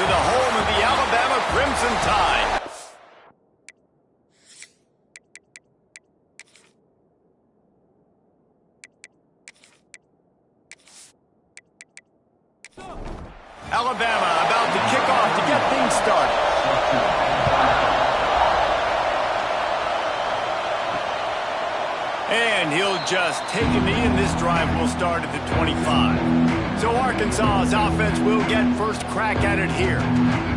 to the home of the Alabama Crimson Tide. Alabama about to kick off to get things started. And he'll just take a knee, and this drive will start at the 25. So Arkansas's offense will get first crack at it here.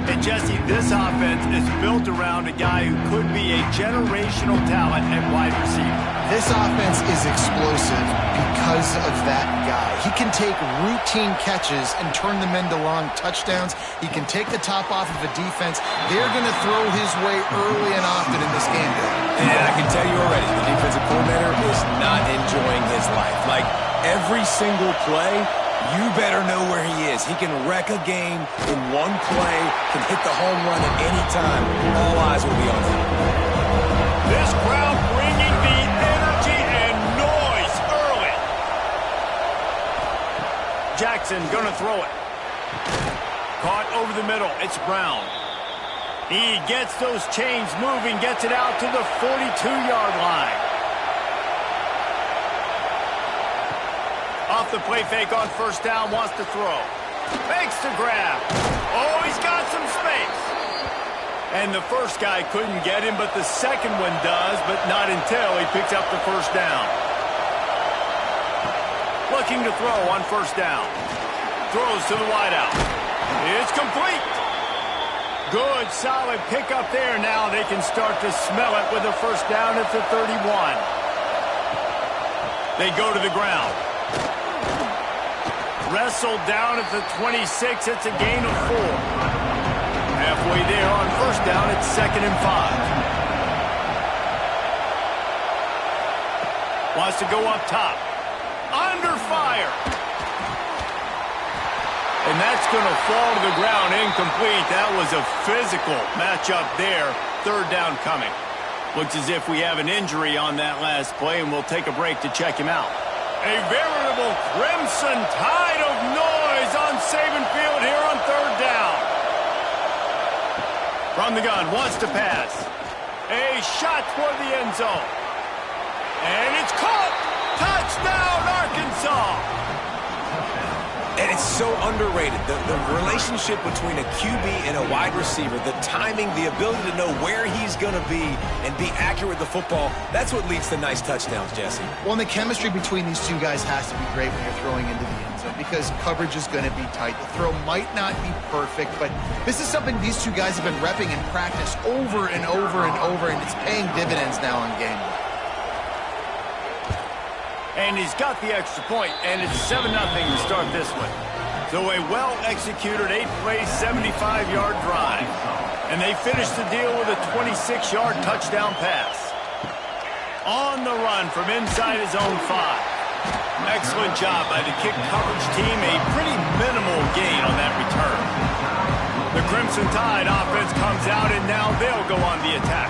And Jesse, this offense is built around a guy who could be a generational talent at wide receiver. This offense is explosive because of that guy. He can take routine catches and turn them into long touchdowns. He can take the top off of a defense. They're going to throw his way early and often in this game. And I can tell you already, the defensive coordinator is not enjoying his life. Like, every single play, you better know where he is. He can wreck a game in one play, can hit the home run at any time. All eyes will be on him. This crowd bringing the energy and noise early. Jackson gonna throw it. Caught over the middle. It's Brown. He gets those chains moving, gets it out to the 42-yard line. Off the play fake on first down, wants to throw. Fakes to grab. Oh, he's got some space. And the first guy couldn't get him, but the second one does, but not until he picks up the first down. Looking to throw on first down. Throws to the wideout. It's complete. Good, solid pickup there. Now they can start to smell it with a first down at the 31. They go to the ground. Wrestled down at the 26. It's a gain of 4. Halfway there on first down. It's 2nd and 5. Wants to go up top. Under fire. And that's going to fall to the ground incomplete. That was a physical matchup there. Third down coming. Looks as if we have an injury on that last play, and we'll take a break to check him out. A veritable Crimson Tide of noise on Saban Field here on third down. From the gun, wants to pass. A shot toward the end zone. And it's caught. Touchdown, Arkansas. And it's so underrated. The relationship between a QB and a wide receiver, the timing, the ability to know where he's going to be and be accurate with the football, that's what leads to nice touchdowns, Jesse. Well, and the chemistry between these two guys has to be great when you're throwing into the end zone because coverage is going to be tight. The throw might not be perfect, but this is something these two guys have been repping in practice over and over and over, and it's paying dividends now in game day. And he's got the extra point, and it's 7-0 to start this one. So a well-executed 8-play, 75-yard drive. And they finish the deal with a 26-yard touchdown pass. On the run from inside his own 5. Excellent job by the kick coverage team. A pretty minimal gain on that return. The Crimson Tide offense comes out, and now they'll go on the attack.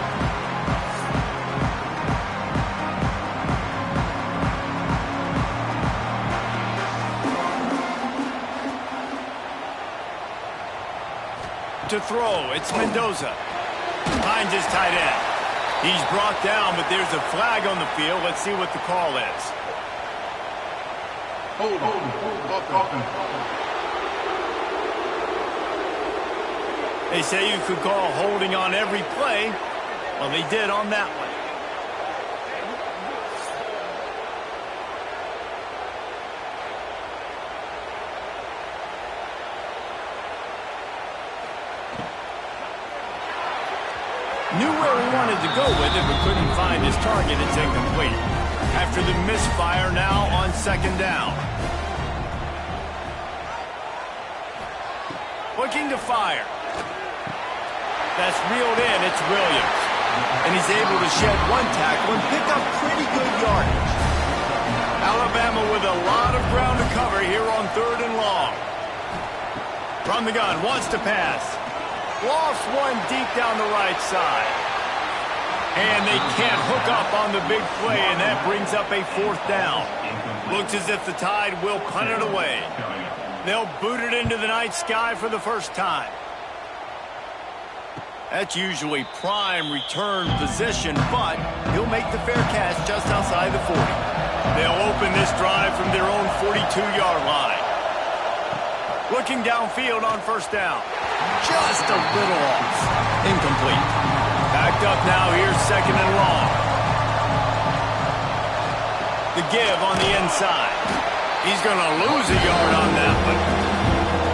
To throw, it's Mendoza. Finds his tight end. He's brought down, but there's a flag on the field. Let's see what the call is. Hold. They say you could call holding on every play. Well, they did on that one. Knew where he wanted to go with it, but couldn't find his target. It's incomplete. After the misfire, now on second down. Looking to fire. That's reeled in. It's Williams. And he's able to shed one tackle and pick up pretty good yardage. Alabama with a lot of ground to cover here on third and long. From the gun, wants to pass. Lost one deep down the right side. And they can't hook up on the big play, and that brings up a fourth down. Looks as if the Tide will punt it away. They'll boot it into the night sky for the first time. That's usually prime return position, but he'll make the fair catch just outside the 40. They'll open this drive from their own 42-yard line. Looking downfield on first down. Just a little off. Incomplete. Backed up now. Here's second and long. The give on the inside. He's going to lose a yard on that one.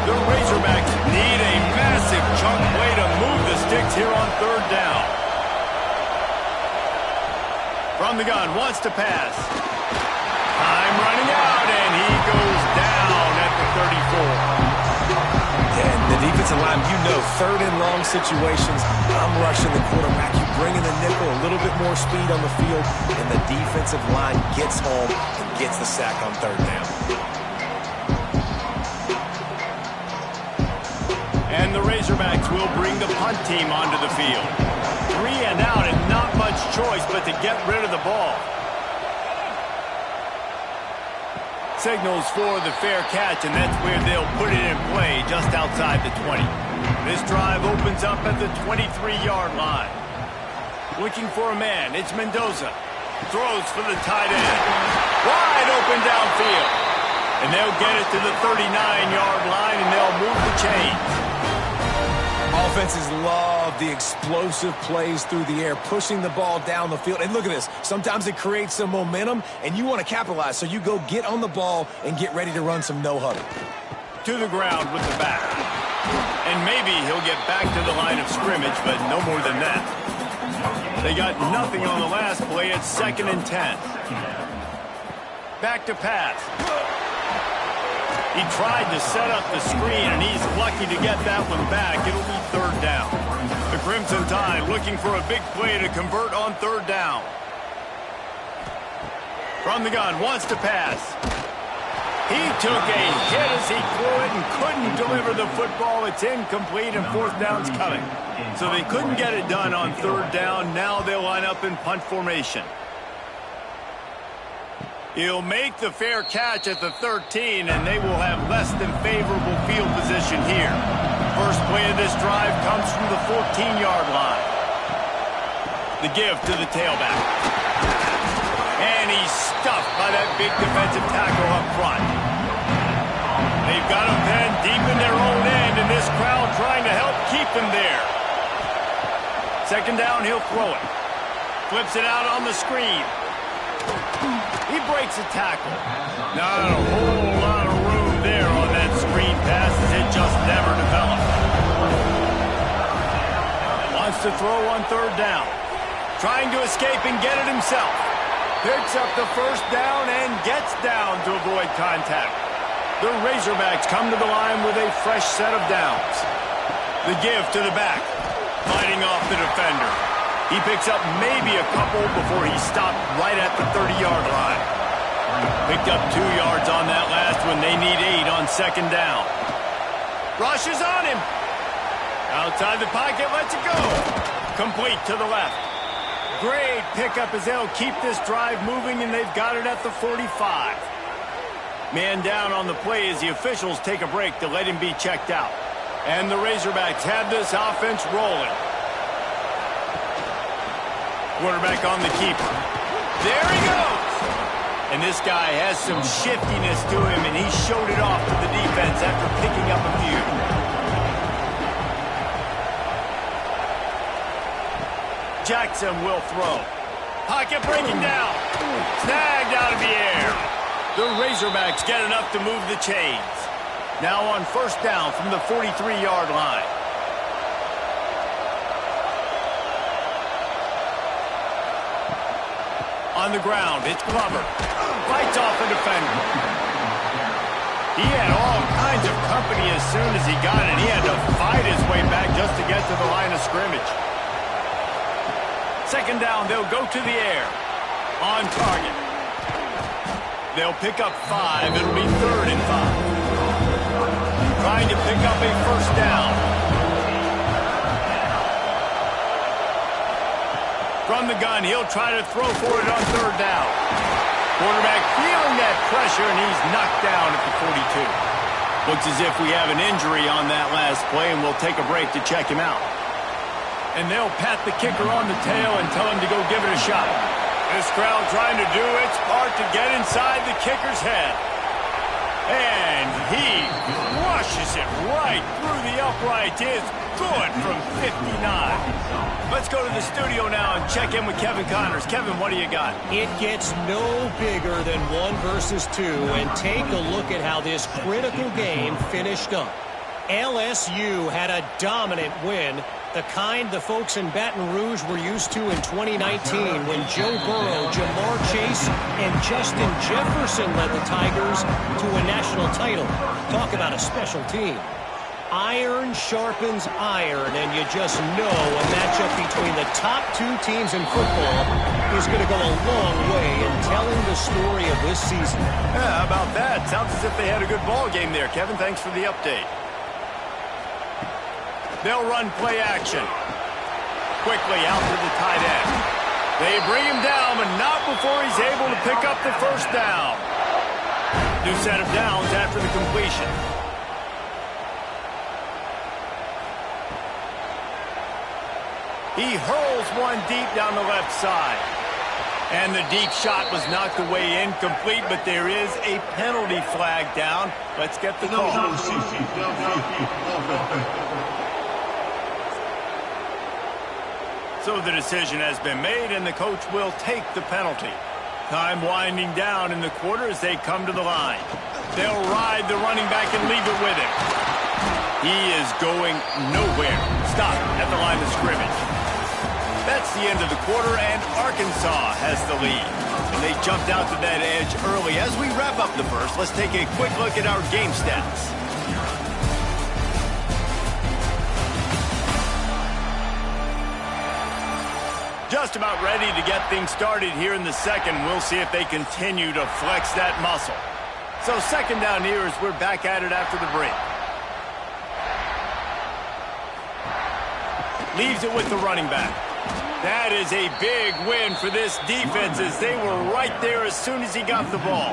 The Razorbacks need a massive chunk play to move the sticks here on third down. From the gun, wants to pass. Time running out, and he goes down at the 34. And the defensive line, you know, third and long situations, I'm rushing the quarterback. You bring in the nickel, a little bit more speed on the field, and the defensive line gets home and gets the sack on third down. And the Razorbacks will bring the punt team onto the field. 3 and out and not much choice but to get rid of the ball. Signals for the fair catch, and that's where they'll put it in play just outside the 20. This drive opens up at the 23-yard line. Looking for a man, it's Mendoza. Throws for the tight end. Wide open downfield. And they'll get it to the 39-yard line, and they'll move the chains. Offenses love the explosive plays through the air, pushing the ball down the field. And look at this. Sometimes it creates some momentum, and you want to capitalize. So you go get on the ball and get ready to run some no-huddle. To the ground with the back. And maybe he'll get back to the line of scrimmage, but no more than that. They got nothing on the last play. It's 2nd and 10. Back to pass. He tried to set up the screen, and he's lucky to get that one back. It'll be third down. The Crimson Tide looking for a big play to convert on third down. From the gun, wants to pass. He took a hit as he threw it and couldn't deliver the football. It's incomplete, and fourth down's coming. So they couldn't get it done on third down. Now they'll line up in punt formation. He'll make the fair catch at the 13, and they will have less than favorable field position here. First play of this drive comes from the 14-yard line. The give to the tailback. And he's stuffed by that big defensive tackle up front. They've got him pinned deep in their own end, and this crowd trying to help keep him there. Second down, he'll throw it. Flips it out on the screen. He breaks a tackle. Not a whole lot of room there on that screen pass as it just never developed. Wants to throw on third down. Trying to escape and get it himself. Picks up the first down and gets down to avoid contact. The Razorbacks come to the line with a fresh set of downs. The give to the back. Fighting off the defender. He picks up maybe a couple before he stopped right at the 30-yard line. Picked up 2 yards on that last one. They need 8 on second down. Rush is on him. Outside the pocket, lets it go. Complete to the left. Great pickup as they'll keep this drive moving, and they've got it at the 45. Man down on the play as the officials take a break to let him be checked out. And the Razorbacks have this offense rolling. Quarterback on the keeper. There he goes! And this guy has some shiftiness to him, and he showed it off to the defense after picking up a few. Jackson will throw. Pocket breaking down. Snagged out of the air. The Razorbacks get enough to move the chains. Now on first down from the 43-yard line. On the ground, it's Glover. Fights off a defender. He had all kinds of company as soon as he got it. He had to fight his way back just to get to the line of scrimmage. Second down, they'll go to the air. On target. They'll pick up 5. It'll be 3rd and 5. Trying to pick up a first down. From the gun, he'll try to throw for it on third down. Quarterback feeling that pressure, and he's knocked down at the 42. Looks as if we have an injury on that last play, and we'll take a break to check him out. And they'll pat the kicker on the tail and tell him to go give it a shot. This crowd trying to do its part to get inside the kicker's head. And he rushes it right through the uprights. It's good from 59. Let's go to the studio now and check in with Kevin Connors. Kevin, what do you got? It gets no bigger than 1 versus 2, and take a look at how this critical game finished up. LSU had a dominant win, the kind the folks in Baton Rouge were used to in 2019 when Joe Burrow, Jamar Chase, and Justin Jefferson led the Tigers to a national title. Talk about a special team. Iron sharpens iron, and you just know a matchup between the top 2 teams in football is going to go a long way in telling the story of this season. Yeah, how about that? Sounds as if they had a good ball game there. Kevin, thanks for the update. They'll run play action. Quickly out to the tight end. They bring him down, but not before he's able to pick up the first down. New set of downs after the completion. He hurls one deep down the left side. And the deep shot was knocked away incomplete, but there is a penalty flag down. Let's get the call. So the decision has been made, and the coach will take the penalty. Time winding down in the quarter as they come to the line. They'll ride the running back and leave it with him. He is going nowhere. Stop at the line of scrimmage. That's the end of the quarter, and Arkansas has the lead. And they jumped out to that edge early. As we wrap up the first, let's take a quick look at our game stats. Just about ready to get things started here in the second. We'll see if they continue to flex that muscle. So second down here as we're back at it after the break. Leaves it with the running back. That is a big win for this defense as they were right there as soon as he got the ball.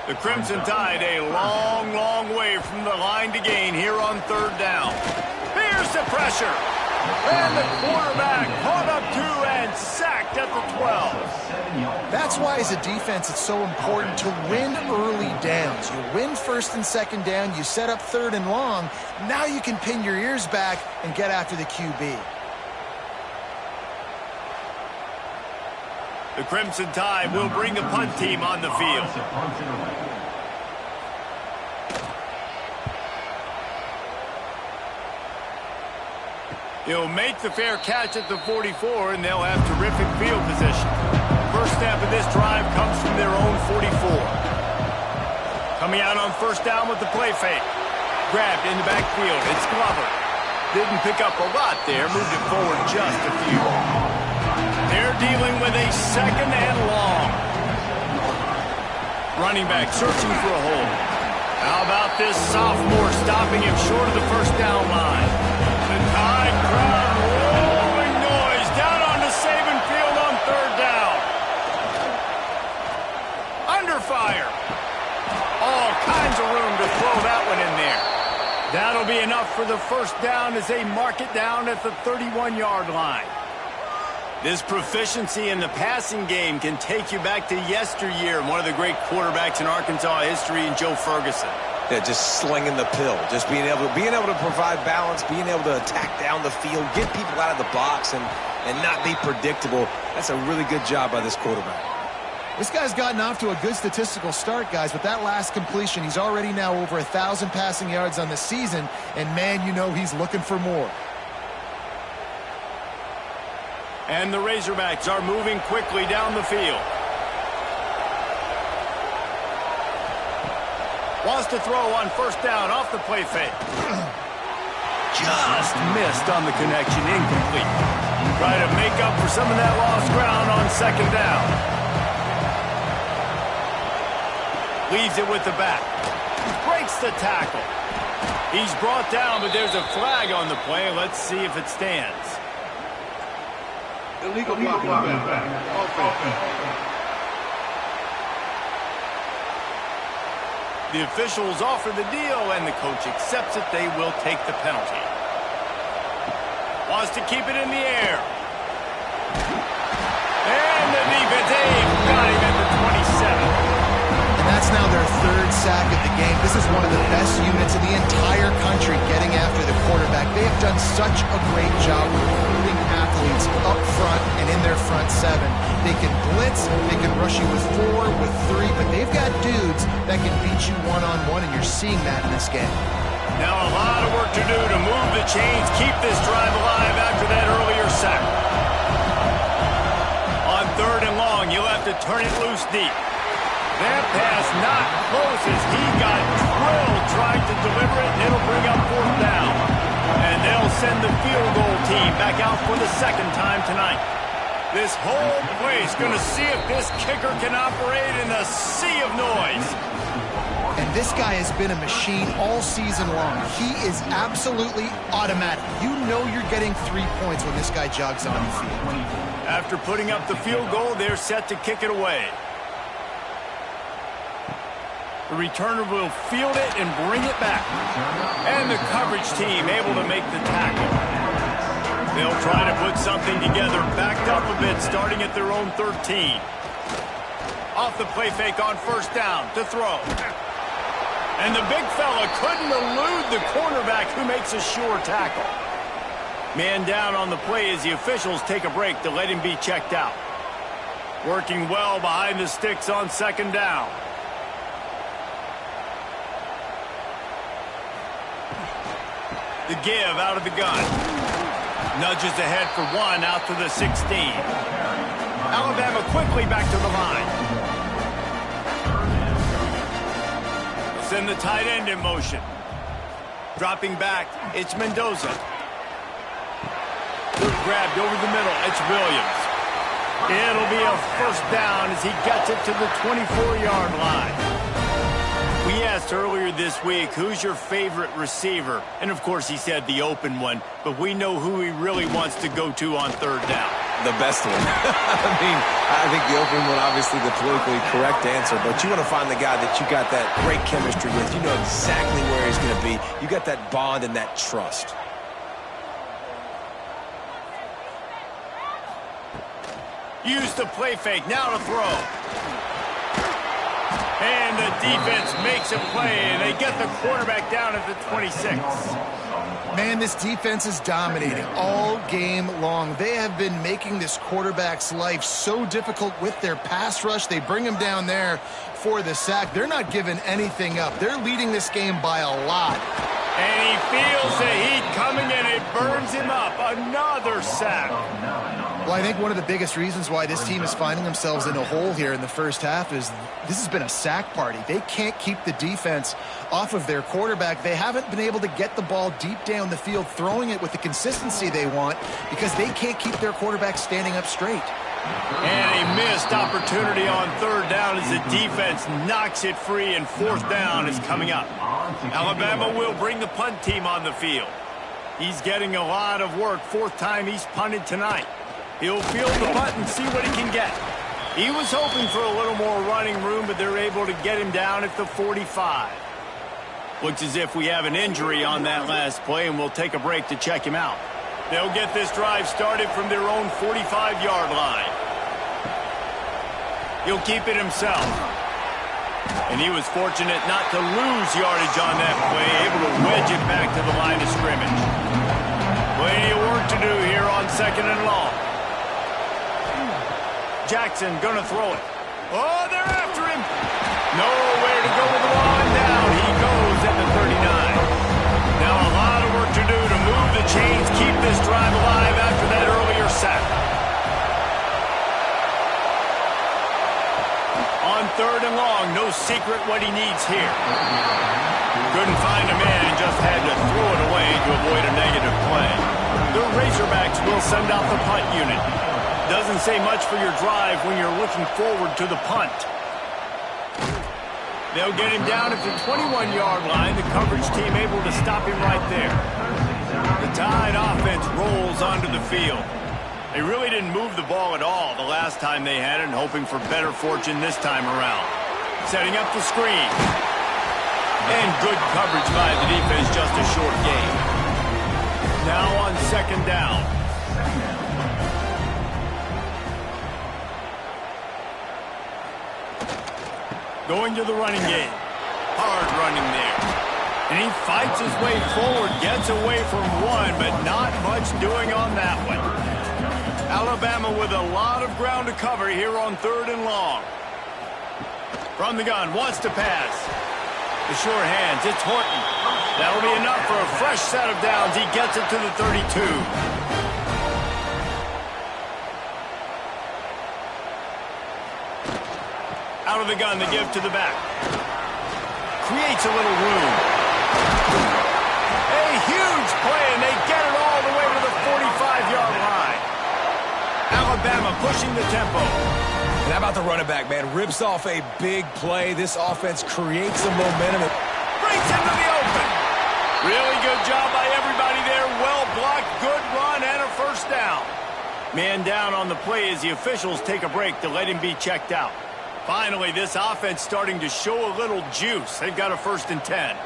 The Crimson Tide a long, long way from the line to gain here on third down. Here's the pressure. And the quarterback caught up to and sacked at the 12. That's why as a defense it's so important to win early downs. You win first and second down, you set up third and long. Now you can pin your ears back and get after the QB. The Crimson Tide will bring the punt team on the field. He'll make the fair catch at the 44, and they'll have terrific field position. First snap of this drive comes from their own 44. Coming out on first down with the play fake. Grabbed in the backfield. It's Glover. Didn't pick up a lot there. Moved it forward just a few. They're dealing with a second and long. Running back searching for a hole. How about this sophomore stopping him short of the first down line? The Tide crowd rolling noise down onto Saban Field on third down. Under fire. All kinds of room to throw that one in there. That'll be enough for the first down as they mark it down at the 31-yard line. This proficiency in the passing game can take you back to yesteryear. One of the great quarterbacks in Arkansas history, in Joe Ferguson. Yeah, just slinging the pill, just being able to provide balance, being able to attack down the field, get people out of the box, and not be predictable. That's a really good job by this quarterback. This guy's gotten off to a good statistical start, guys. With that last completion, he's already now over 1,000 passing yards on the season, and man, you know he's looking for more. And the Razorbacks are moving quickly down the field. Wants to throw on first down off the play fake. Just missed on the connection, incomplete. Try to make up for some of that lost ground on second down. Leaves it with the back. Breaks the tackle. He's brought down, but there's a flag on the play. Let's see if it stands. Illegal blocking back. The officials offer the deal, and the coach accepts it. They will take the penalty. Wants to keep it in the air. And the defense got him at the 27. And that's now their third sack of the game. This is one of the best units in the entire country getting after the quarterback. They have done such a great job recruiting athletes up front and in their front seven. They can blitz, they can rush you with 4, with 3, but they've got dudes that can beat you one-on-one, and you're seeing that in this game. Now a lot of work to do to move the chains, keep this drive alive after that earlier sack. On 3rd and long, you'll have to turn it loose deep. That pass not close as he got drilled trying to deliver it, and it'll bring up 4th down. And they'll send the field goal team back out for the 2nd time tonight. This whole place going to see if this kicker can operate in a sea of noise. And this guy has been a machine all season long. He is absolutely automatic. You know you're getting 3 points when this guy jogs on the field. After putting up the field goal, they're set to kick it away. The returner will field it and bring it back. And the coverage team able to make the tackle. They'll try to put something together, backed up a bit, starting at their own 13. Off the play fake on 1st down to throw. And the big fella couldn't elude the cornerback who makes a sure tackle. Man down on the play as the officials take a break to let him be checked out. Working well behind the sticks on 2nd down. The give out of the gun. Nudges ahead for 1 out to the 16. Alabama quickly back to the line. Send the tight end in motion. Dropping back, it's Mendoza. Good grabbed over the middle, it's Williams. It'll be a 1st down as he gets it to the 24-yard line. We asked earlier this week, who's your favorite receiver? And, of course, he said the open one, but we know who he really wants to go to on 3rd down. The best one. I think the open one, obviously the politically correct answer, but you want to find the guy that you got that great chemistry with. You know exactly where he's going to be. You got that bond and that trust. Use the play fake, now to throw. And the defense makes a play, and they get the quarterback down at the 26. Man, this defense is dominating all game long. They have been making this quarterback's life so difficult with their pass rush. They bring him down there for the sack. They're not giving anything up. They're leading this game by a lot. And he feels the heat coming, and it burns him up. Another sack. Well, I think one of the biggest reasons why this team is finding themselves in a hole here in the first half is this has been a sack party. They can't keep the defense off of their quarterback. They haven't been able to get the ball deep down the field, throwing it with the consistency they want because they can't keep their quarterback standing up straight. And a missed opportunity on 3rd down as the defense knocks it free, and 4th down is coming up. Alabama will bring the punt team on the field. He's getting a lot of work. 4th time he's punted tonight. He'll field the punt and see what he can get. He was hoping for a little more running room, but they're able to get him down at the 45. Looks as if we have an injury on that last play, and we'll take a break to check him out. They'll get this drive started from their own 45-yard line. He'll keep it himself. And he was fortunate not to lose yardage on that play, able to wedge it back to the line of scrimmage. Plenty of work to do here on 2nd and long. Jackson gonna throw it. Oh, they're after him. Nowhere to go with the ball, and down he goes at the 39. Now a lot of work to do to move the chains, keep this drive alive after that earlier sack. On 3rd and long, no secret what he needs here. Couldn't find a man and just had to throw it away to avoid a negative play. The Razorbacks will send out the punt unit. Doesn't say much for your drive when you're looking forward to the punt. They'll get him down at the 21-yard line. The coverage team able to stop him right there. The Tide offense rolls onto the field. They really didn't move the ball at all the last time they had it, and hoping for better fortune this time around. Setting up the screen. And good coverage by the defense, just a short gain. Now on second down. Going to the running game. Hard running there. And he fights his way forward, gets away from one, but not much doing on that one. Alabama with a lot of ground to cover here on 3rd and long. From the gun, wants to pass. The sure hands, it's Horton. That'll be enough for a fresh set of downs. He gets it to the 32. Out of the gun, they give to the back. Creates a little room. A huge play, and they get it all the way to the 45-yard line. Alabama pushing the tempo. And how about the running back, man? Rips off a big play. This offense creates some momentum. Breaks into the open. Really good job by everybody there. Well blocked, good run, and a first down. Man down on the play as the officials take a break to let him be checked out. Finally, this offense starting to show a little juice. They've got a 1st and 10.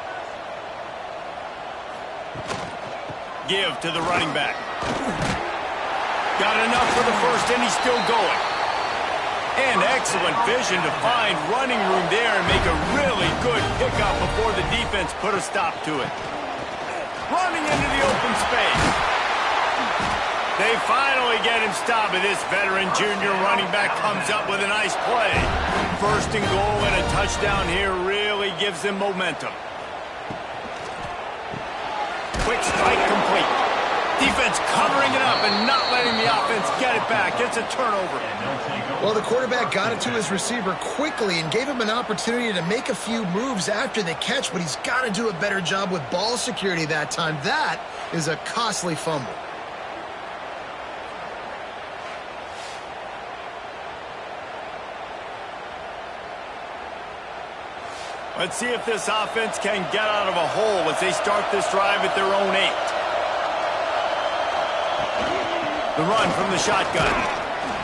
Give to the running back. Got enough for the first, and he's still going. And excellent vision to find running room there and make a really good pickup before the defense put a stop to it. Running into the open space. They finally get him stopped, and this veteran junior running back comes up with a nice play. 1st and goal and a touchdown here really gives them momentum. Quick strike complete. Defense covering it up and not letting the offense get it back. It's a turnover. Well, the quarterback got it to his receiver quickly and gave him an opportunity to make a few moves after the catch, but he's got to do a better job with ball security that time. That is a costly fumble. Let's see if this offense can get out of a hole as they start this drive at their own 8. The run from the shotgun.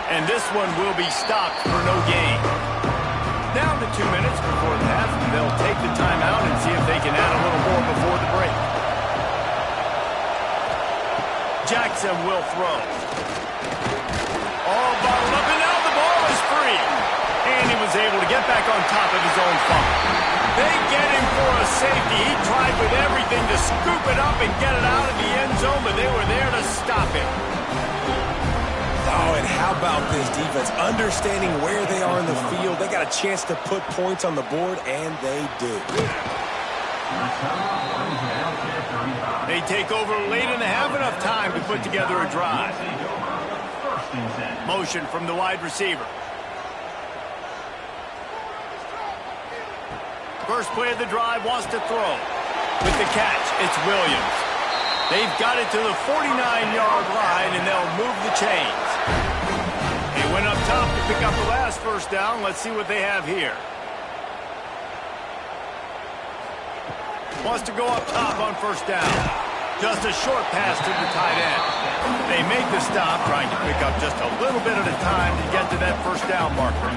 And this one will be stopped for no gain. Down to 2 minutes before the half. They'll take the timeout and see if they can add a little more before the break. Jackson will throw. All bottled up, and now the ball is free. And he was able to get back on top of his own fumble. They get him for a safety. He tried with everything to scoop it up and get it out of the end zone, but they were there to stop him. Oh, and how about this defense? Understanding where they are in the field. They got a chance to put points on the board, and they do. They take over late and have enough time to put together a drive. Motion from the wide receiver. First play of the drive, wants to throw. With the catch, it's Williams. They've got it to the 49-yard line, and they'll move the chains. They went up top to pick up the last first down. Let's see what they have here. Wants to go up top on first down. Just a short pass to the tight end. They make the stop, trying to pick up just a little bit at a time to get to that first down marker.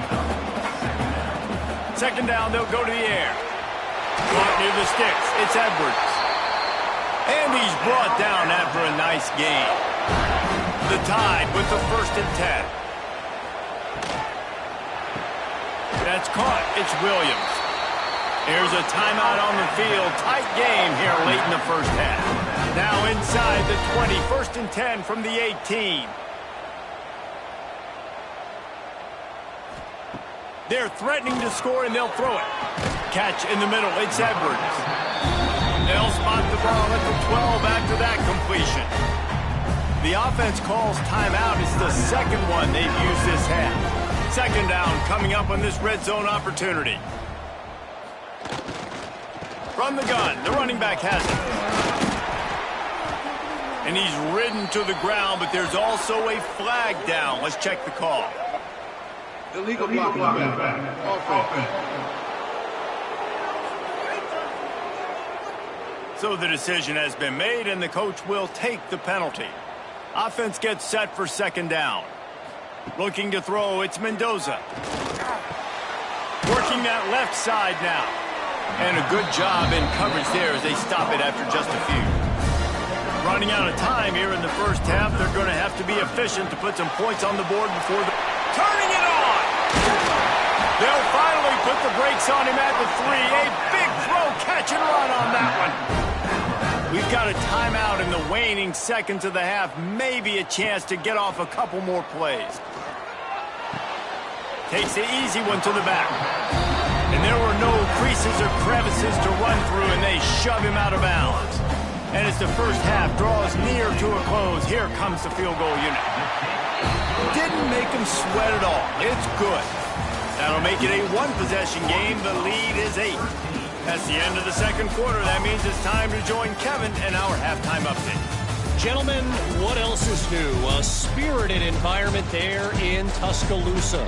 Second down, they'll go to the air. Caught near the sticks. It's Edwards. And he's brought down after a nice gain. The Tide with the 1st and 10. That's caught. It's Williams. Here's a timeout on the field. Tight game here late in the first half. Now inside the 20. 1st and 10 from the 18. They're threatening to score, and they'll throw it. Catch in the middle. It's Edwards. They'll spot the ball at the 12 after that completion. The offense calls timeout. It's the second one they've used this half. Second down coming up on this red zone opportunity. From the gun, the running back has it. And he's ridden to the ground, but there's also a flag down. Let's check the call. Illegal blocking back. Offense. So the decision has been made, and the coach will take the penalty. Offense gets set for second down. Looking to throw, it's Mendoza. Working that left side now. And a good job in coverage there as they stop it after just a few. running out of time here in the first half. They're going to have to be efficient to put some points on the board before the... Turning it on! They'll finally put the brakes on him at the 3. A big throw, catch and run on that one. We've got a timeout in the waning seconds of the half. Maybe a chance to get off a couple more plays. Takes the easy one to the back. And there were no creases or crevices to run through, and they shove him out of bounds. And as the first half draws near to a close, here comes the field goal unit. Didn't make him sweat at all. It's good. That'll make it a one-possession game. The lead is 8. That's the end of the second quarter. That means it's time to join Kevin and our halftime update. Gentlemen, what else is new? A spirited environment there in Tuscaloosa.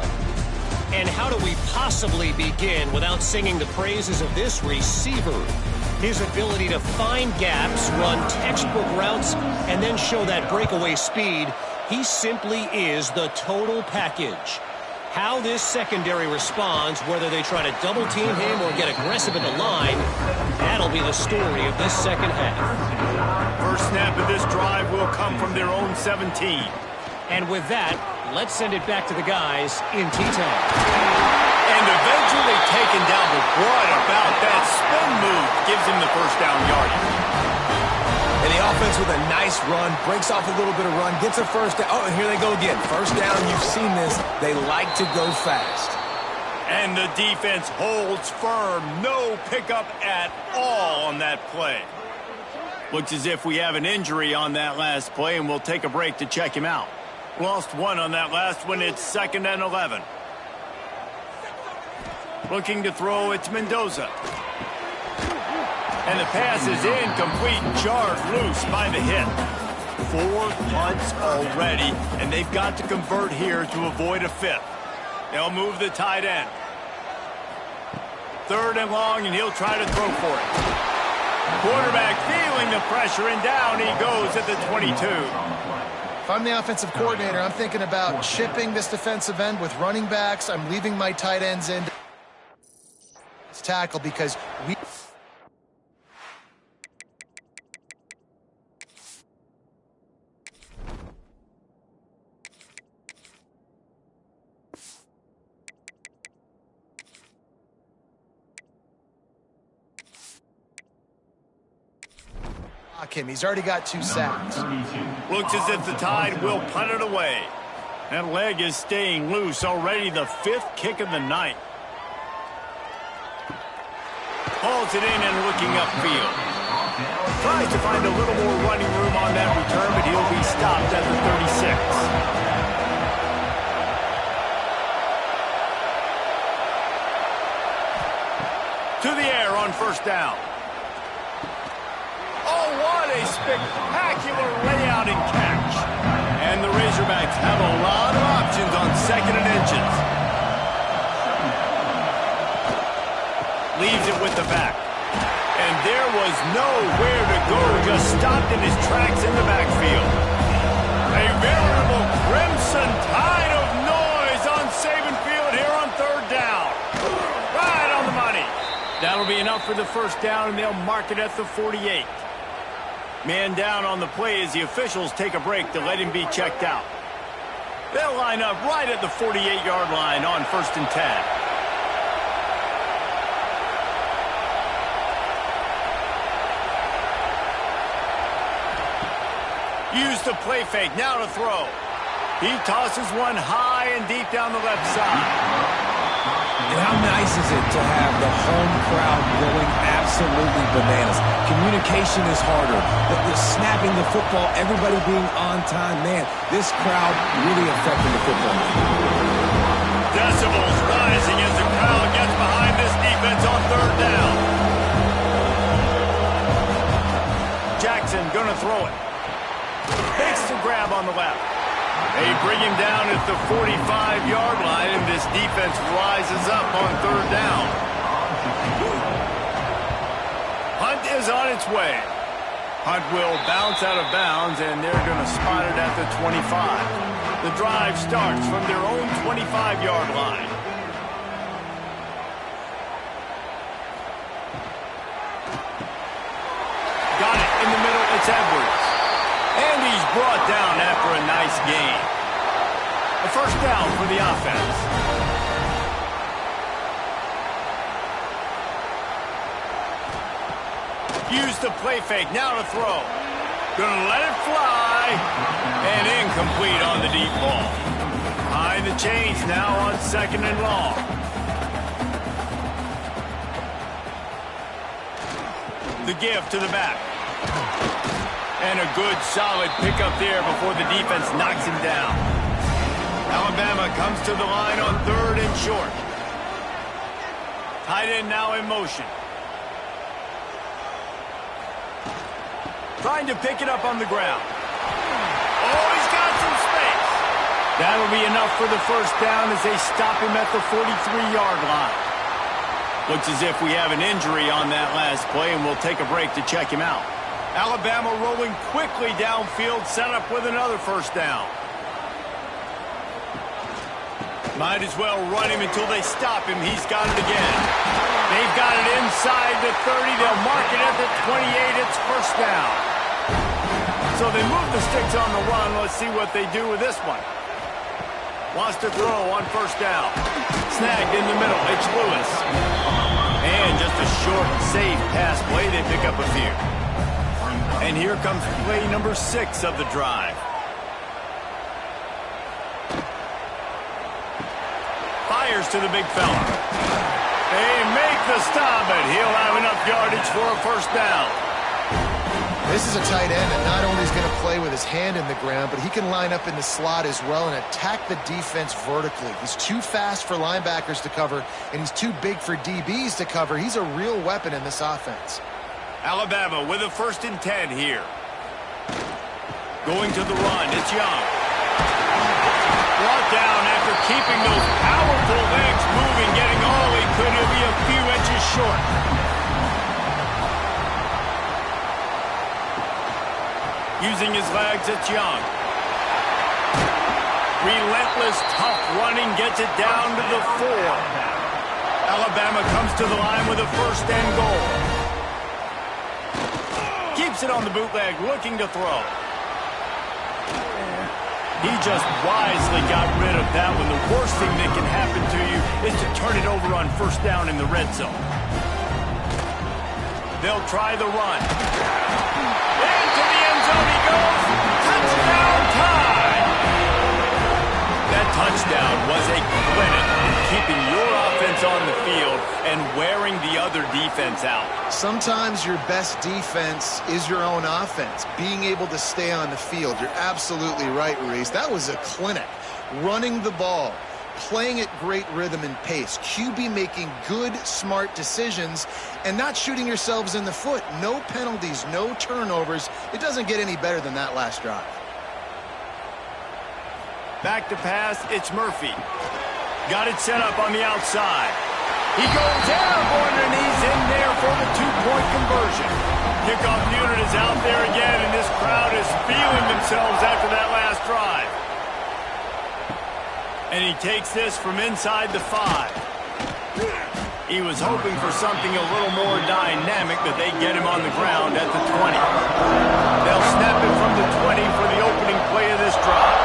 And how do we possibly begin without singing the praises of this receiver? His ability to find gaps, run textbook routes, and then show that breakaway speed. He simply is the total package. How this secondary responds, whether they try to double-team him or get aggressive at the line, that'll be the story of this second half. First snap of this drive will come from their own 17. And with that, let's send it back to the guys in T-Town. And eventually taken down, but what about that spin move gives him the first down yardage. And the offense with a nice run, breaks off a little bit of run, gets a first down. Oh, and here they go again. First down, you've seen this. They like to go fast. And the defense holds firm. No pickup at all on that play. Looks as if we have an injury on that last play, and we'll take a break to check him out. Lost one on that last one. It's 2nd and 11. Looking to throw, it's Mendoza. And the pass is incomplete, jarred loose by the hit. 4 punts already, and they've got to convert here to avoid a 5th. They'll move the tight end. 3rd and long, and he'll try to throw for it. Quarterback feeling the pressure, and down he goes at the 22. If I'm the offensive coordinator, I'm thinking about chipping this defensive end with running backs. I'm leaving my tight ends in tackle because we... him. He's already got 2 sacks. Looks as if the Tide will punt it away. That leg is staying loose. Already the 5th kick of the night. Hauls it in and looking upfield. Tries to find a little more running room on that return, but he'll be stopped at the 36. To the air on first down. Oh, what a spectacular layout and catch. And the Razorbacks have a lot of options on 2nd and inches. Leaves it with the back. And there was nowhere to go, just stopped in his tracks in the backfield. A veritable crimson tide of noise on Saban Field here on 3rd down. Right on the money. That'll be enough for the first down, and they'll mark it at the 48. Man down on the play as the officials take a break to let him be checked out. They'll line up right at the 48-yard line on 1st and 10. Use the play fake, now to throw. He tosses one high and deep down the left side. And how nice is it to have the home crowd going absolutely bananas? Communication is harder. The snapping the football, everybody being on time. Man, this crowd really affecting the football. Decibels rising as the crowd gets behind this defense on 3rd down. Jackson gonna throw it. Makes the grab on the left. They bring him down at the 45-yard line, and this defense rises up on 3rd down. Hunt is on its way. Hunt will bounce out of bounds, and they're going to spot it at the 25. The drive starts from their own 25-yard line. Got it in the middle. It's Edwards. brought down after a nice gain. A first down for the offense. Use the play fake, now to throw. Gonna let it fly, and incomplete on the deep ball. Behind the chains now on 2nd and long. The give to the back. And a good, solid pickup there before the defense knocks him down. Alabama comes to the line on 3rd and short. Tight end now in motion. Trying to pick it up on the ground. Oh, he's got some space. That'll be enough for the first down as they stop him at the 43-yard line. Looks as if we have an injury on that last play, and we'll take a break to check him out. Alabama rolling quickly downfield, set up with another first down. Might as well run him until they stop him. He's got it again. They've got it inside the 30. They'll mark it at the 28. It's first down. So they move the sticks on the run. Let's see what they do with this one. Wants to throw on first down. Snagged in the middle. It's Lewis. And just a short, safe pass play. They pick up a few. And here comes play number 6 of the drive. Fires to the big fella. They make the stop, but he'll have enough yardage for a first down. This is a tight end that not only is going to play with his hand in the ground, but he can line up in the slot as well and attack the defense vertically. He's too fast for linebackers to cover, and he's too big for DBs to cover. He's a real weapon in this offense. Alabama with a 1st and 10 here. Going to the run, it's Young. Brought down after keeping those powerful legs moving, getting all he could. He'll be a few inches short. Using his legs, it's Young. Relentless, tough running, gets it down to the 4. Alabama comes to the line with a 1st and goal. Keeps it on the bootleg, looking to throw. He just wisely got rid of that one. The worst thing that can happen to you is to turn it over on first down in the red zone. They'll try the run. Into the end zone he goes. Touchdown time! That touchdown was a clinic in keeping your offense on the field and wearing the other defense out. Sometimes your best defense is your own offense, being able to stay on the field. You're absolutely right, Reese. That was a clinic. Running the ball, playing at great rhythm and pace, QB making good, smart decisions, and not shooting yourselves in the foot. No penalties, no turnovers. It doesn't get any better than that last drive. Back to pass, it's Murphy. Got it set up on the outside. He goes airborne, and he's in there for the 2-point conversion. Kickoff unit is out there again, and this crowd is feeling themselves after that last drive. And he takes this from inside the 5. He was hoping for something a little more dynamic, but they get him on the ground at the 20. They'll snap it from the 20 for the opening play of this drive.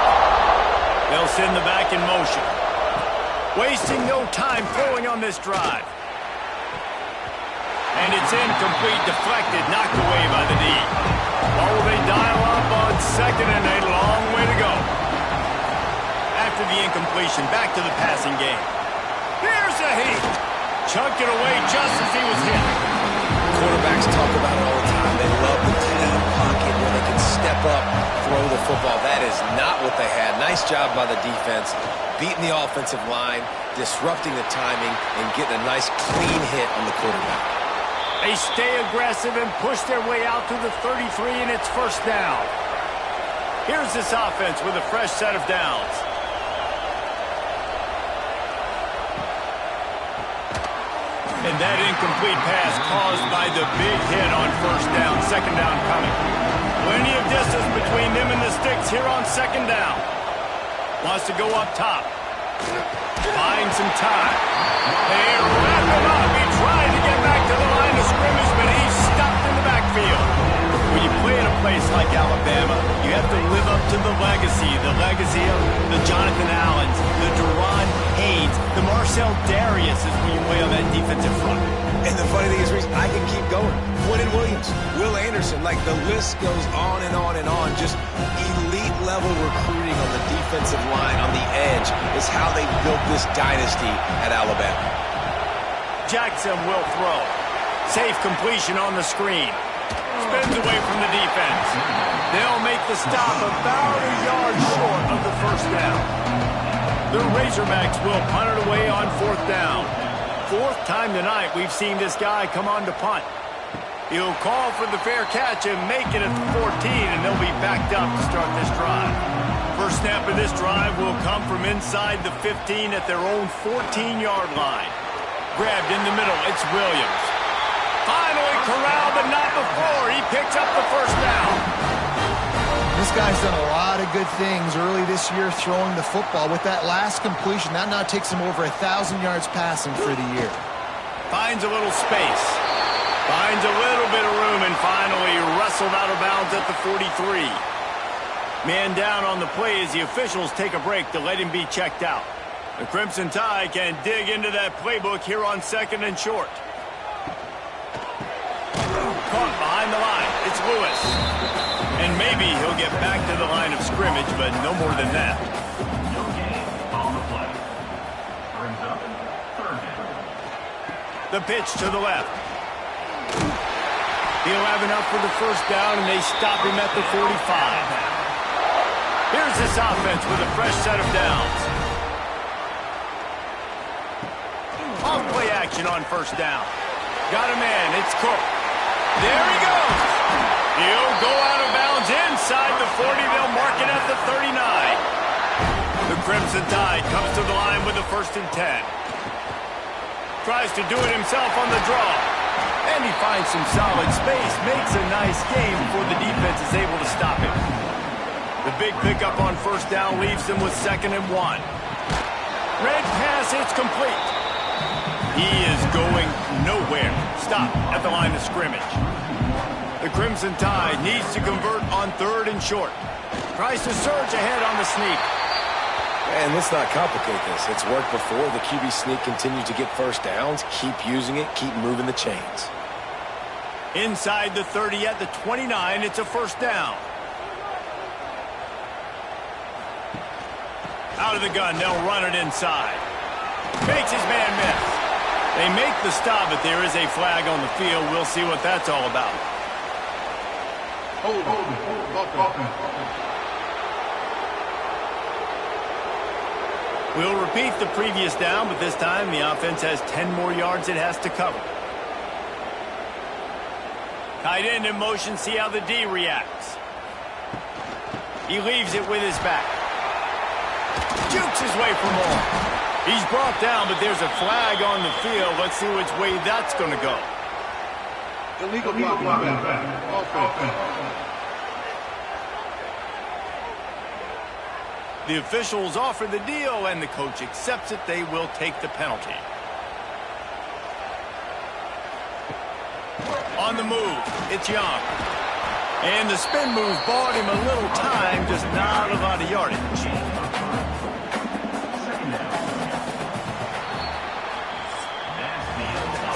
They'll send the back in motion. Wasting no time throwing on this drive. And it's incomplete, deflected, knocked away by the D. Oh, they dial up on 2nd and a long way to go. After the incompletion, back to the passing game. Here's a heat. Chucked it away just as he was hit. Quarterbacks talk about it all the time. They love the clean pocket where they can step up, throw the football. That is not what they had. Nice job by the defense, beating the offensive line, disrupting the timing, and getting a nice clean hit on the quarterback. They stay aggressive and push their way out to the 33, and it's first down. Here's this offense with a fresh set of downs. And that incomplete pass caused by the big hit on first down. 2nd down coming. Plenty of distance between them and the sticks here on 2nd down. Wants to go up top. Buying some time. They wrap him up. He tried to get back to the line of scrimmage, but he's stopped in the backfield. When you play at a place like Alabama, you have to live up to the legacy of the Jonathan Allens, the Deron Haynes, the Marcel Darius is when you weigh on that defensive front. And the funny thing is, Reese, I can keep going. Quentin Williams, Will Anderson, like the list goes on and on and on. Just elite-level recruiting on the defensive line, on the edge, is how they built this dynasty at Alabama. Jackson will throw. Safe completion on the screen. Spins away from the defense. They'll make the stop about a yard short of the first down. The Razorbacks will punt it away on 4th down. 4th time tonight we've seen this guy come on to punt. He'll call for the fair catch and make it at the 14, and they'll be backed up to start this drive. First snap of this drive will come from inside the 15 at their own 14-yard line. Grabbed in the middle, it's Williams. Finally corralled, but not before. He picks up the first down. This guy's done a lot of good things early this year throwing the football. With that last completion, that now takes him over 1,000 yards passing for the year. Finds a little space. Finds a little bit of room and finally wrestled out of bounds at the 43. Man down on the play as the officials take a break to let him be checked out. The Crimson Tide can dig into that playbook here on 2nd and short. Caught behind the line. It's Lewis. And maybe he'll get back to the line of scrimmage, but no more than that. The pitch to the left. He'll have enough for the first down, and they stop him at the 45. Here's this offense with a fresh set of downs. Off-play action on first down. Got a man. It's Cook. There he goes. He'll go out of bounds inside the 40. They'll mark it at the 39. The Crimson Tide comes to the line with a 1st and 10. Tries to do it himself on the draw. And he finds some solid space. Makes a nice game before the defense is able to stop him. The big pickup on first down leaves them with 2nd and 1. Red pass, it's complete. He is going nowhere. Stop at the line of scrimmage. The Crimson Tide needs to convert on 3rd and short. Tries to surge ahead on the sneak. And let's not complicate this. It's worked before. The QB sneak continues to get first downs. Keep using it. Keep moving the chains. Inside the 30 at the 29, it's a first down. Out of the gun, they'll run it inside. Makes his man miss. They make the stop, but there is a flag on the field. We'll see what that's all about. Hold. We'll repeat the previous down, but this time the offense has 10 more yards it has to cover. Tight end in motion, see how the D reacts. He leaves it with his back. Jukes his way for more. He's brought down, but there's a flag on the field. Let's see which way that's going to go. Illegal blocking. Offense. The officials offer the deal, and the coach accepts it. They will take the penalty. On the move, it's Young. And the spin move bought him a little time, just not a lot of yardage.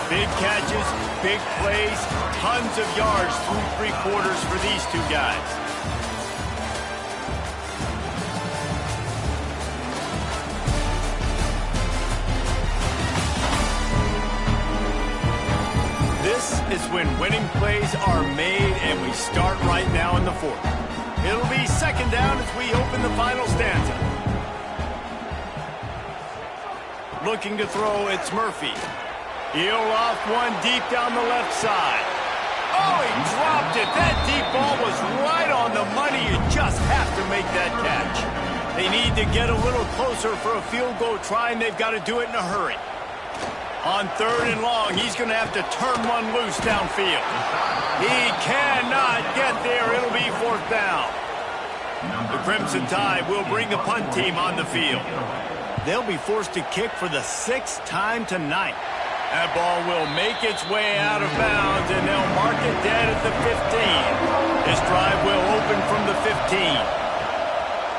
Big catches, big plays, tons of yards through 3 quarters for these two guys. This is when winning plays are made, and we start right now in the 4th. It'll be 2nd down as we open the final stanza. Looking to throw, it's Murphy. He'll off one deep down the left side. Oh, he dropped it. That deep ball was right on the money. You just have to make that catch. They need to get a little closer for a field goal try, and they've got to do it in a hurry. On 3rd and long, he's going to have to turn one loose downfield. He cannot get there. It'll be 4th down. The Crimson Tide will bring the punt team on the field. They'll be forced to kick for the 6th time tonight. That ball will make its way out of bounds, and they'll mark it dead at the 15. This drive will open from the 15.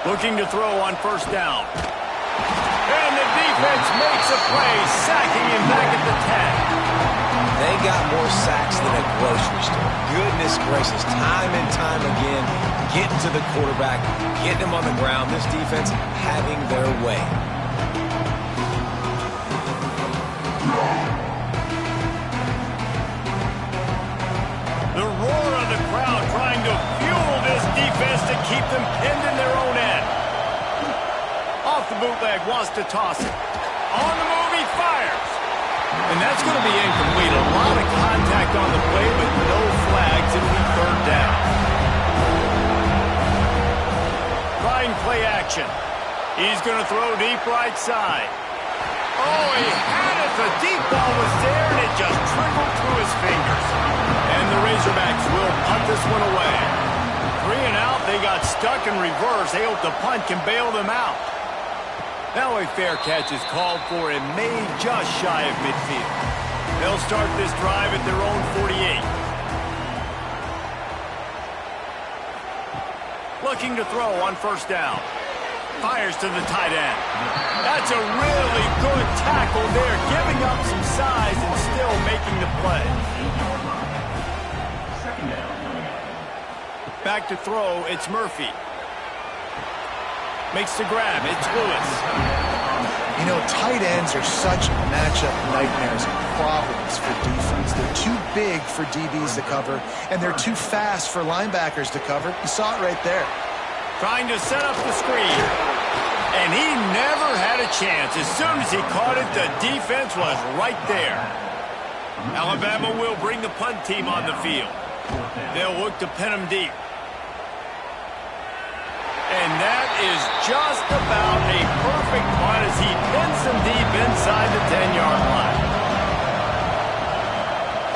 Looking to throw on first down. And the defense makes a play, sacking him back at the 10. They got more sacks than a grocery store. Goodness gracious, time and time again, getting to the quarterback, getting him on the ground. This defense having their way. The roar of the crowd trying to fuel this defense to keep them pinned in their own end. Off the bootleg, wants to toss it. On the move, he fires. And that's going to be incomplete. A lot of contact on the play, but no flags. It'll be third down. Trying play action. He's going to throw deep right side. Oh, he had it. The deep ball was there, and it just trickled through his fingers. And the Razorbacks will punt this one away. 3 and out. They got stuck in reverse. They hope the punt can bail them out. Now a fair catch is called for and made just shy of midfield. They'll start this drive at their own 48. Looking to throw on first down. Fires to the tight end. That's a really good tackle there, giving up some size and still making the play. Back to throw, it's Murphy. Makes the grab, it's Lewis. You know, tight ends are such matchup nightmares and problems for defense. They're too big for DBs to cover, and they're too fast for linebackers to cover. You saw it right there. Trying to set up the screen. And he never had a chance. As soon as he caught it, the defense was right there. Alabama will bring the punt team on the field. They'll look to pin him deep. And that is just about a perfect punt as he pins them deep inside the 10-yard line.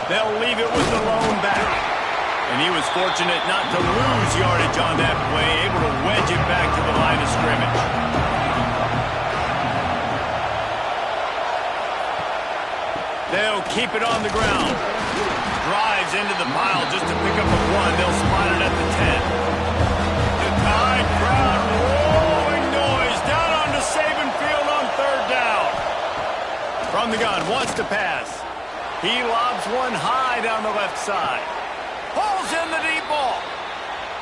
They'll leave it with the lone back. And he was fortunate not to lose yardage on that play, able to wedge it back to the line of scrimmage. They'll keep it on the ground. Drives into the pile just to pick up a 1. They'll spot it at the 10. The Tide crowd rolling noise down onto Saban Field on third down. From the gun, wants to pass. He lobs one high down the left side. Pulls in the deep ball.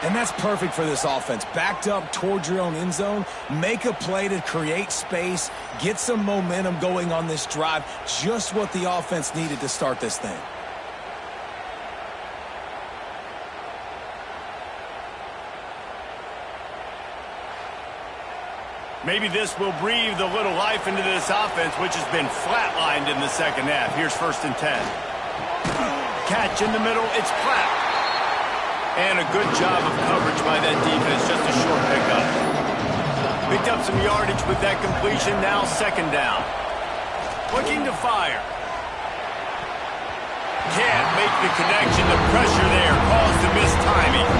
And that's perfect for this offense. Backed up towards your own end zone. Make a play to create space. Get some momentum going on this drive. Just what the offense needed to start this thing. Maybe this will breathe a little life into this offense, which has been flatlined in the second half. Here's 1st and 10. Catch in the middle. It's Platt. And a good job of coverage by that defense. Just a short pickup. Picked up some yardage with that completion. Now 2nd down. Looking to fire. Can't make the connection. The pressure there caused the missed timing.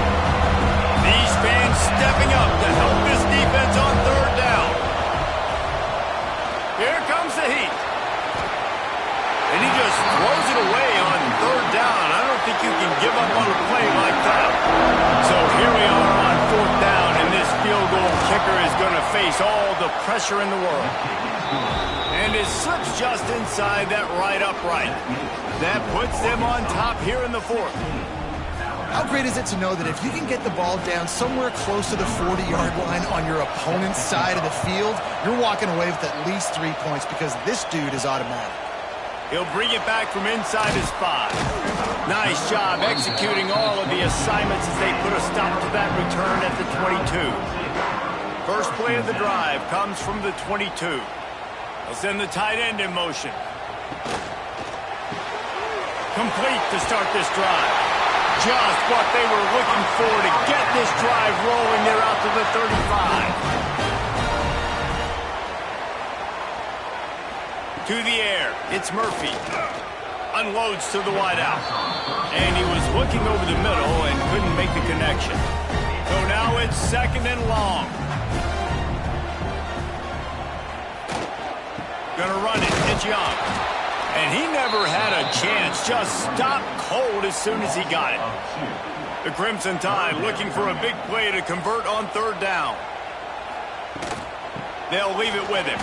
These fans stepping up to help this defense on third down. Here comes the heat. And he just throws it away on third down. I don't think you can give up on a play like that. So here we are on 4th down, and this field goal kicker is going to face all the pressure in the world. And it slips just inside that right upright. That puts them on top here in the 4th. How great is it to know that if you can get the ball down somewhere close to the 40-yard line on your opponent's side of the field, you're walking away with at least 3 points because this dude is automatic. He'll bring it back from inside his 5. Nice job executing all of the assignments as they put a stop to that return at the 22. First play of the drive comes from the 22. They'll send the tight end in motion. Complete to start this drive. Just what they were looking for to get this drive rolling. They're out to the 35. To the air, it's Murphy. Unloads to the wideout. And he was looking over the middle and couldn't make the connection. So now it's 2nd and long. Gonna run it, it's Young. And he never had a chance. Just stopped cold as soon as he got it. The Crimson Tide looking for a big play to convert on third down. They'll leave it with him.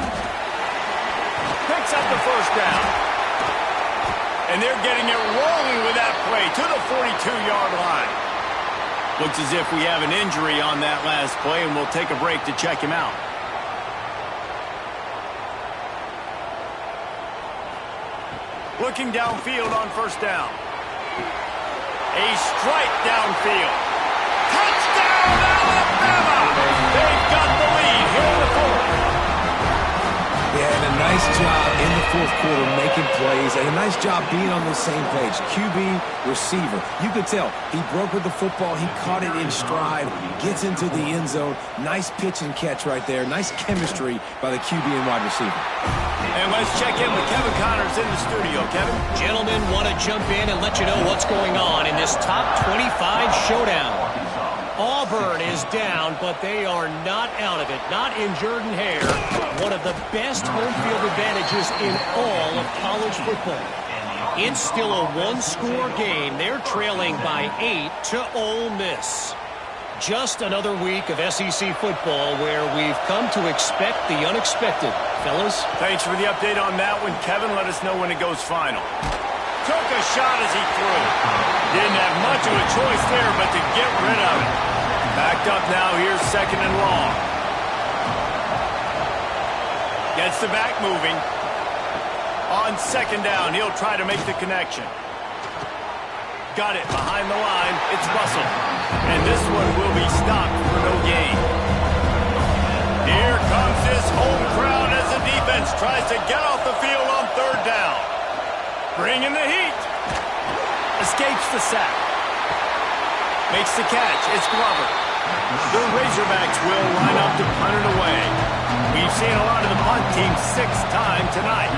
Picks up the first down. And they're getting it rolling with that play to the 42-yard line. Looks as if we have an injury on that last play, and we'll take a break to check him out. Looking downfield on first down. A strike downfield. Touchdown, Alabama! They've got the lead here in the fourth. Yeah, and a nice job in the fourth quarter making plays, and a nice job being on the same page. QB, receiver. You could tell he broke with the football. He caught it in stride, gets into the end zone. Nice pitch and catch right there. Nice chemistry by the QB and wide receiver. And let's check in with Kevin Connors in the studio. Kevin? Gentlemen, want to jump in and let you know what's going on in this top 25 showdown. Auburn is down, but they are not out of it. Not in Jordan-Hare, one of the best home field advantages in all of college football. It's still a one-score game. They're trailing by 8 to Ole Miss. Just another week of SEC football where we've come to expect the unexpected. Fellas? Thanks for the update on that one, Kevin. Let us know when it goes final. Took a shot as he threw. Didn't have much of a choice there but to get rid of it. Backed up now. Here's second and long. Gets the back moving. On second down, he'll try to make the connection. Got it behind the line. It's Russell. And this one will be stopped for no gain. Here comes this home crowd as the defense tries to get off the field on third down. Bringing the heat. Escapes the sack. Makes the catch. It's Glover. The Razorbacks will line up to punt it away. We've seen a lot of the punt team 6 times tonight.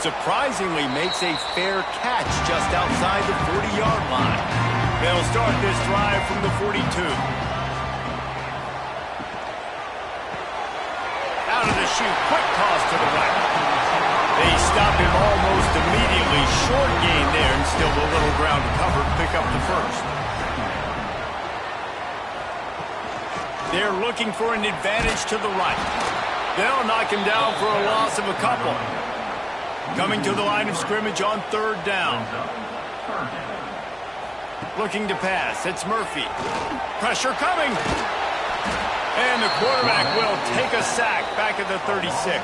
Surprisingly makes a fair catch just outside the 40-yard line. They'll start this drive from the 42. Out of the chute, quick toss to the right. They stop him almost immediately. Short gain there and still a little ground to cover. Pick up the first. They're looking for an advantage to the right. They'll knock him down for a loss of a couple. Coming to the line of scrimmage on third down. Looking to pass. It's Murphy. Pressure coming. And the quarterback will take a sack back at the 36.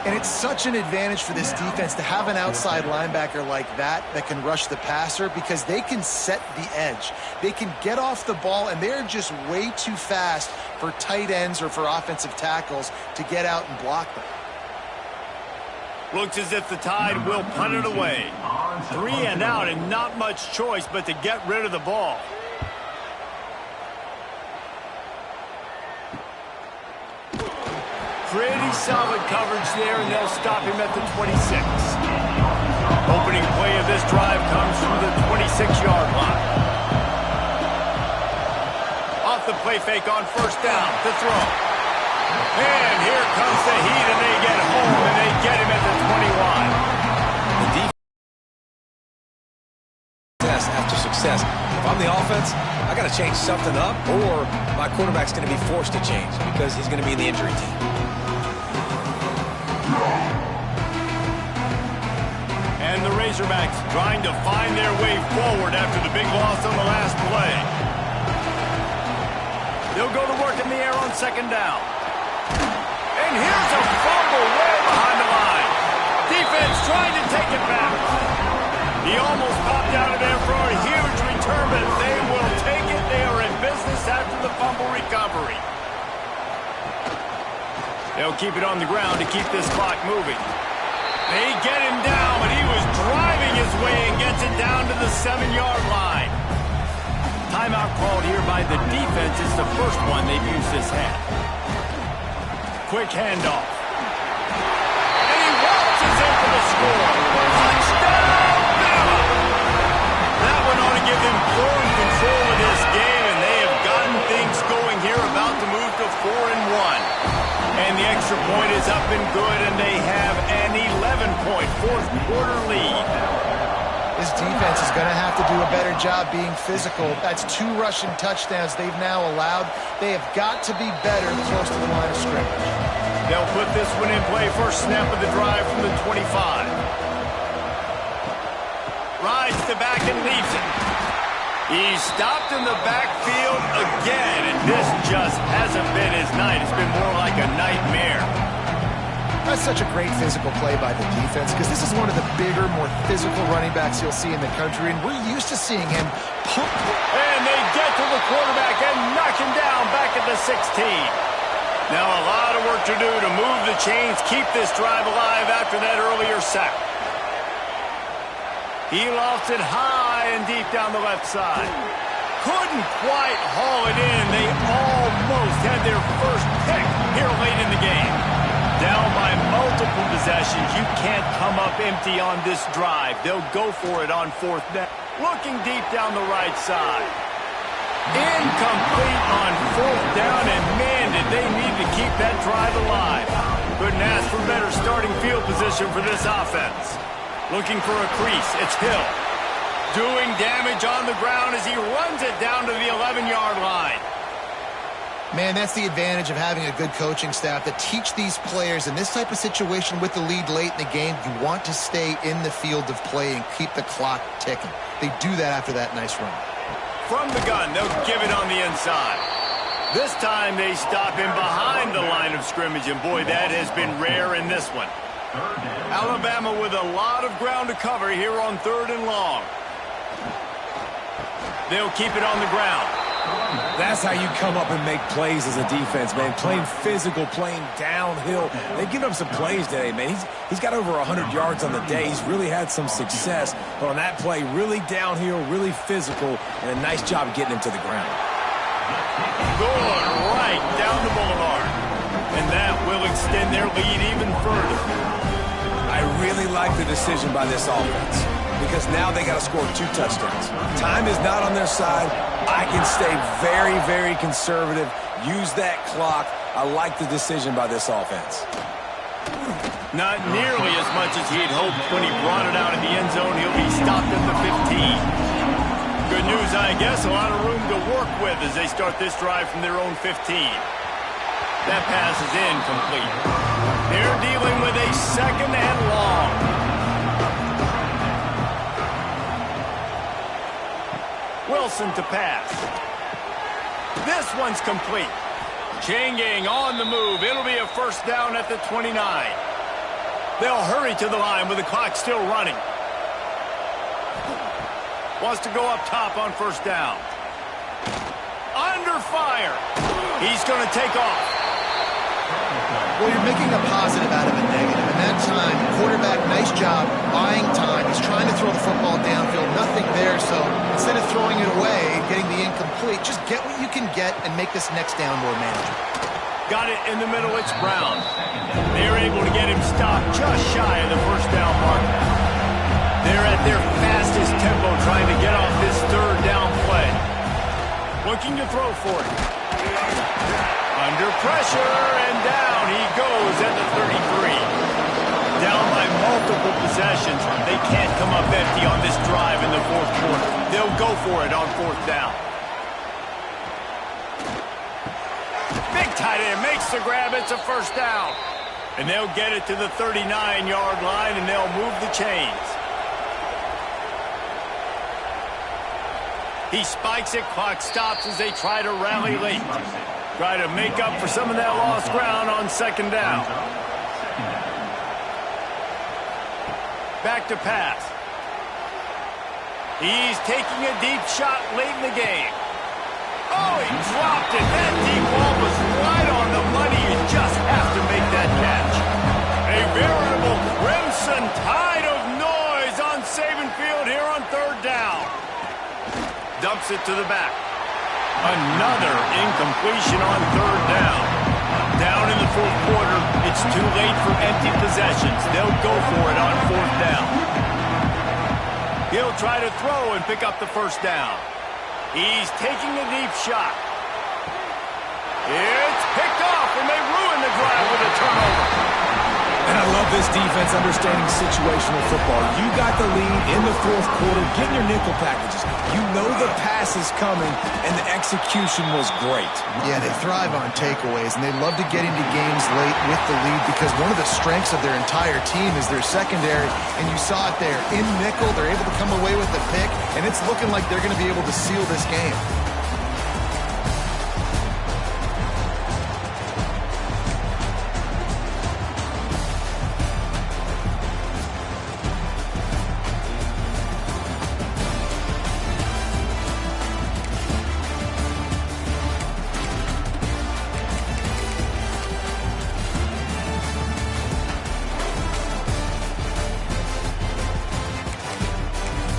And it's such an advantage for this defense to have an outside linebacker like that can rush the passer because they can set the edge. They can get off the ball, and they're just way too fast for tight ends or for offensive tackles to get out and block them. Looks as if the Tide will punt it away. 3 and out and not much choice but to get rid of the ball. Pretty solid coverage there, and they'll stop him at the 26. Opening play of this drive comes from the 26-yard line. Off the play fake on first down to throw. And here comes the heat, and they get home, and they get him at the 21. Success after success. If I'm the offense, I got to change something up, or my quarterback's going to be forced to change because he's going to be in the injury team. And the Razorbacks trying to find their way forward after the big loss on the last play. They'll go to work in the air on second down. And here's a fumble way behind the line. Defense trying to take it back. He almost popped out of there for a huge return, but they will take it. They are in business after the fumble recovery. They'll keep it on the ground to keep this clock moving. They get him down, but he was driving his way and gets it down to the 7-yard line. Timeout called here by the defense. It's the first one they've used this half. Quick handoff. And he waltzes in for the score. Touchdown, Bama! That one ought to give them firm control of this game, and they have gotten things going here, about to move to 4-1. And the extra point is up and good, and they have an 11-point fourth-quarter lead. This defense is going to have to do a better job being physical. That's 2 rushing touchdowns they've now allowed. They have got to be better close to the line of scrimmage. They'll put this one in play. First snap of the drive from the 25. Rides to back and leaves it. He's stopped in the backfield again, and this just hasn't been his night. It's been more like a nightmare. That's such a great physical play by the defense because this is one of the bigger, more physical running backs you'll see in the country, and we're used to seeing him pump. And they get to the quarterback and knock him down back at the 16. Now a lot of work to do to move the chains, keep this drive alive after that earlier sack. He lofts it high and deep down the left side. Couldn't quite haul it in. They almost had their first pick here late in the game. Down by multiple possessions. You can't come up empty on this drive. They'll go for it on fourth down. Looking deep down the right side. Incomplete on fourth down, and man, did they need to keep that drive alive. Couldn't ask for better starting field position for this offense. Looking for a crease. It's Hill. Doing damage on the ground as he runs it down to the 11-yard line. Man, that's the advantage of having a good coaching staff that teach these players in this type of situation with the lead late in the game. You want to stay in the field of play and keep the clock ticking. They do that after that nice run. From the gun, they'll give it on the inside. This time they stop him behind the line of scrimmage, and boy, that has been rare in this one. Alabama with a lot of ground to cover here on 3rd and long. They'll keep it on the ground. That's how you come up and make plays as a defense, man. Playing physical, playing downhill. They've given up some plays today, man. He's got over 100 yards on the day. He's really had some success. But on that play, really downhill, really physical, and a nice job getting him to the ground. Good right down the boulevard. And that will extend their lead even further. I really like the decision by this offense because now they got to score 2 touchdowns. Time is not on their side. I can stay very, very conservative, use that clock. I like the decision by this offense. Not nearly as much as he'd hoped when he brought it out in the end zone. He'll be stopped at the 15. Good news, I guess, a lot of room to work with as they start this drive from their own 15. That pass is incomplete. They're dealing with a 2nd and long. Wilson to pass. This one's complete. Chain gang on the move. It'll be a first down at the 29. They'll hurry to the line with the clock still running. Wants to go up top on first down. Under fire. He's going to take off. Well, you're making a positive out of a negative. And that time, quarterback, nice job, buying time. He's trying to throw the football downfield. Nothing there, so instead of throwing it away, getting the incomplete, just get what you can get and make this next down more manageable. Got it in the middle. It's Brown. They're able to get him stopped just shy of the first down mark. They're at their fastest tempo trying to get off this 3rd down play. Looking to throw for it. Under pressure, and down he goes at the 33. Down by multiple possessions. They can't come up empty on this drive in the 4th quarter. They'll go for it on 4th down. Big tight end makes the grab. It's a first down. And they'll get it to the 39-yard line, and they'll move the chains. He spikes it. Clock stops as they try to rally late. Try to make up for some of that lost ground on 2nd down. Back to pass. He's taking a deep shot late in the game. Oh, he dropped it. That deep ball was right on the money. You just have to make that catch. A veritable crimson tide of noise on Saban Field here on 3rd down. Dumps it to the back. Another incompletion on 3rd down. Down in the 4th quarter, it's too late for empty possessions. They'll go for it on 4th down. He'll try to throw and pick up the first down. He's taking a deep shot. It's picked off, and they ruin the drive with with this defense understanding situational football. You got the lead in the fourth quarter, getting your nickel packages. You know the pass is coming, and the execution was great. Yeah, they thrive on takeaways, and they love to get into games late with the lead because one of the strengths of their entire team is their secondary, and you saw it there. In nickel, they're able to come away with the pick, and it's looking like they're going to be able to seal this game.